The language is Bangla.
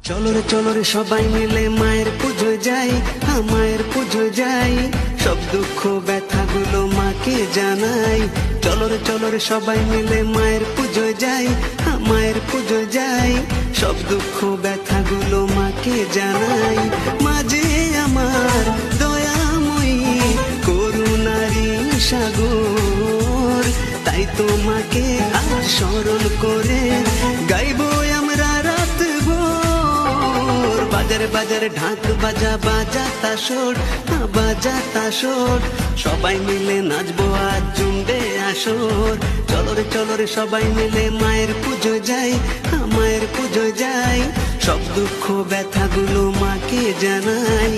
চলো রে সবাই মিলে মায়ের পুজো যাই, মায়ের পুজো যাই, সব দুঃখ ব্যথাগুলো মাকে জানাই। চলো রে সবাই মিলে মায়ের পুজো যাই, মায়ের পুজো যাই, সব দুঃখ ব্যথাগুলো মাকে জানাই। মাঝে আমার দয়াময়ী করুণারি সাগর, তাই তোমাকে আর স্মরণ করে গাইবো আমরা রাত ভোর। বাজারে ঢাক বাজা বাজা তাসর, বাজা তাসর, সবাই মিলে নাচবো আজ জুমবে আসর। চলো রে সবাই মিলে মায়ের পুজো যাই, মায়ের পুজো যাই, সব দুঃখ ব্যথাগুলো মাকে জানাই।